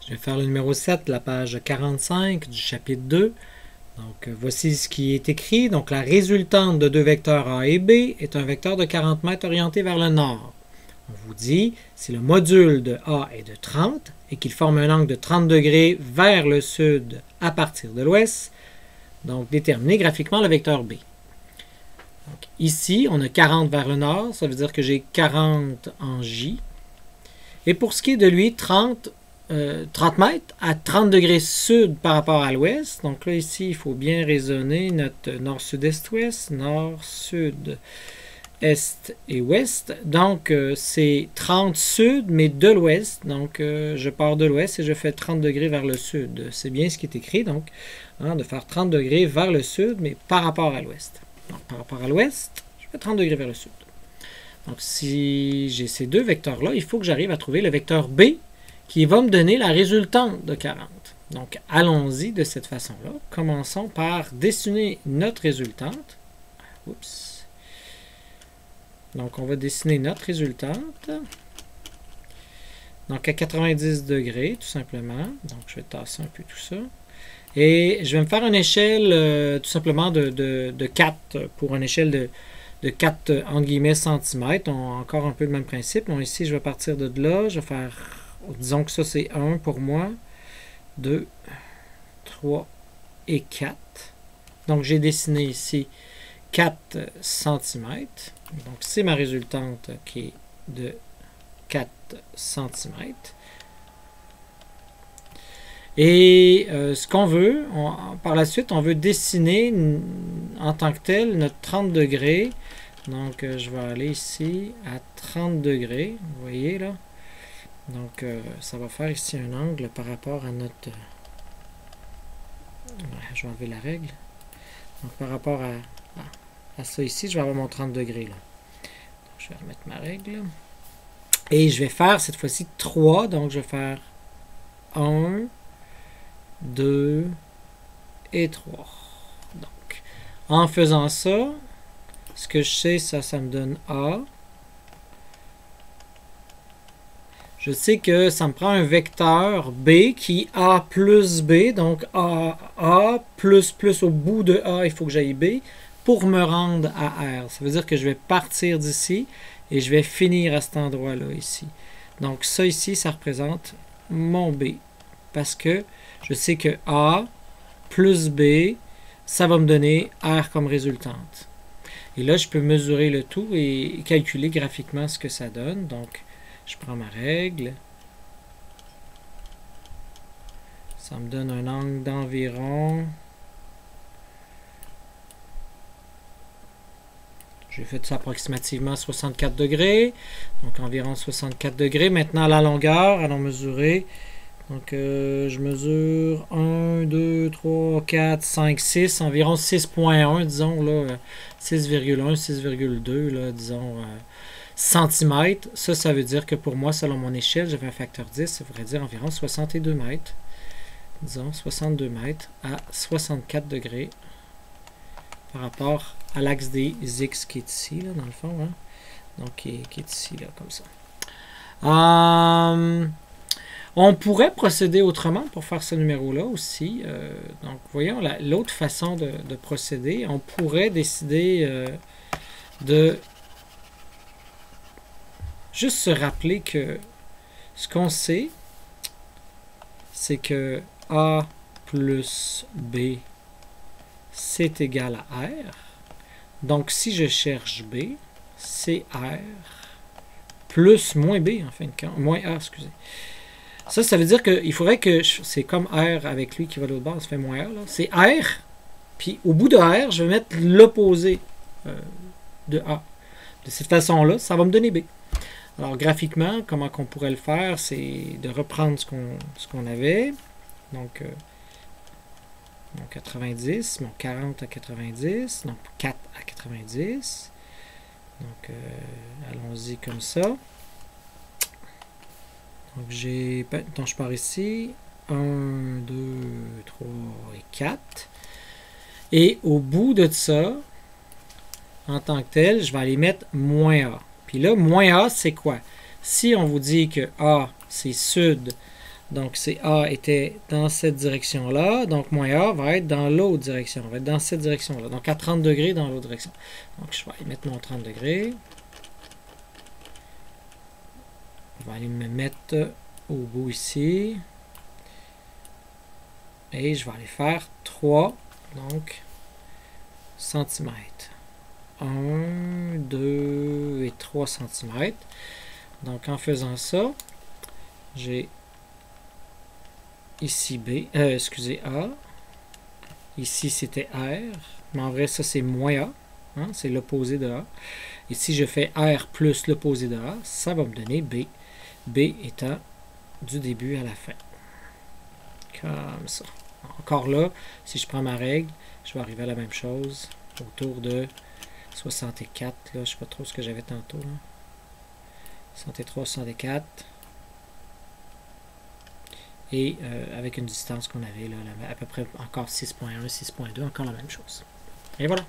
Je vais faire le numéro 7, la page 45 du chapitre 2. Donc, voici ce qui est écrit. Donc, la résultante de deux vecteurs A et B est un vecteur de 40 mètres orienté vers le nord. On vous dit, si le module de A est de 30 et qu'il forme un angle de 30 degrés vers le sud à partir de l'ouest, donc déterminez graphiquement le vecteur B. Donc, ici, on a 40 vers le nord, ça veut dire que j'ai 40 en J. Et pour ce qui est de lui, 30 mètres à 30 degrés sud par rapport à l'ouest. Donc là, ici, il faut bien raisonner notre nord-sud-est-ouest, nord-sud, est et ouest. Donc, c'est 30 sud, mais de l'ouest. Donc, je pars de l'ouest et je fais 30 degrés vers le sud. C'est bien ce qui est écrit, donc, de faire 30 degrés vers le sud, mais par rapport à l'ouest. Donc, par rapport à l'ouest, je fais 30 degrés vers le sud. Donc, si j'ai ces deux vecteurs-là, il faut que j'arrive à trouver le vecteur B qui va me donner la résultante de 40. Donc, allons-y de cette façon-là. Commençons par dessiner notre résultante. Oups. Donc, on va dessiner notre résultante. Donc, à 90 degrés, tout simplement. Donc, je vais tasser un peu tout ça. Et je vais me faire une échelle, tout simplement, de 4 pour une échelle de 4, entre guillemets, centimètres. Encore un peu le même principe. Donc, ici, je vais partir de là. Je vais faire... Disons que ça, c'est 1 pour moi, 2, 3 et 4. Donc, j'ai dessiné ici 4 cm. Donc, c'est ma résultante qui est de 4 cm. Et ce qu'on veut, par la suite, on veut dessiner en tant que tel notre 30 degrés. Donc, je vais aller ici à 30 degrés. Vous voyez là? Donc, ça va faire ici un angle par rapport à notre... je vais enlever la règle. Donc, par rapport à ça ici, je vais avoir mon 30 degrés. Là. Donc, je vais remettre ma règle. Et je vais faire cette fois-ci 3. Donc, je vais faire 1, 2 et 3. Donc, en faisant ça, ce que je sais, ça me donne A. Je sais que ça me prend un vecteur B qui est A plus B, donc A plus au bout de A, il faut que j'aille B, pour me rendre à R. Ça veut dire que je vais partir d'ici et je vais finir à cet endroit-là, ici. Donc ça ici, ça représente mon B, parce que je sais que A plus B, ça va me donner R comme résultante. Et là, je peux mesurer le tout et calculer graphiquement ce que ça donne. Donc, je prends ma règle. Ça me donne un angle d'environ... J'ai fait ça approximativement 64 degrés. Donc environ 64 degrés. Maintenant, la longueur, allons mesurer. Donc, je mesure 1, 2, 3, 4, 5, 6. Environ 6.1, disons, là. 6,1, 6,2, là, disons... centimètres, ça veut dire que pour moi, selon mon échelle, j'avais un facteur 10, ça voudrait dire environ 62 mètres. Disons 62 mètres à 64 degrés par rapport à l'axe des X qui est ici, là, dans le fond. Hein? Donc, qui est ici, là, comme ça. On pourrait procéder autrement pour faire ce numéro-là aussi. Donc, voyons l'autre façon de procéder. On pourrait décider de juste se rappeler que ce qu'on sait, c'est que A plus B, c'est égal à R. Donc, si je cherche B, c'est R plus moins B, en fin de compte. Moins A, excusez. Ça veut dire qu'il faudrait que... C'est comme R avec lui qui va à l'autre bord, ça fait moins R. C'est R, puis au bout de R, je vais mettre l'opposé de A. De cette façon-là, ça va me donner B. Alors, graphiquement, comment qu'on pourrait le faire, c'est de reprendre ce qu'on avait. Donc, mon 90, mon 40 à 90, donc 4 à 90. Donc, allons-y comme ça. Donc, je pars ici. 1, 2, 3 et 4. Et au bout de ça, en tant que tel, je vais aller mettre moins A. Puis là, moins A, c'est quoi? Si on vous dit que A, c'est sud, Donc, A était dans cette direction-là. Donc, moins A va être dans l'autre direction. Va être dans cette direction-là. Donc, à 30 degrés dans l'autre direction. Donc, je vais aller mettre mon 30 degrés. Je vais aller me mettre au bout ici. Et je vais aller faire 3, donc, centimètres. 1, 2 et 3 cm. Donc, en faisant ça, j'ai ici excusez, A. Ici, c'était R. Mais en vrai, ça, c'est moins A. Hein, c'est l'opposé de A. Et si je fais R plus l'opposé de A, ça va me donner B. B étant du début à la fin. Comme ça. Encore là, si je prends ma règle, je vais arriver à la même chose. Autour de 64. Là, je ne sais pas trop ce que j'avais tantôt. Là. 63, 64. Et avec une distance qu'on avait là, à peu près encore 6.1, 6.2, encore la même chose. Et voilà.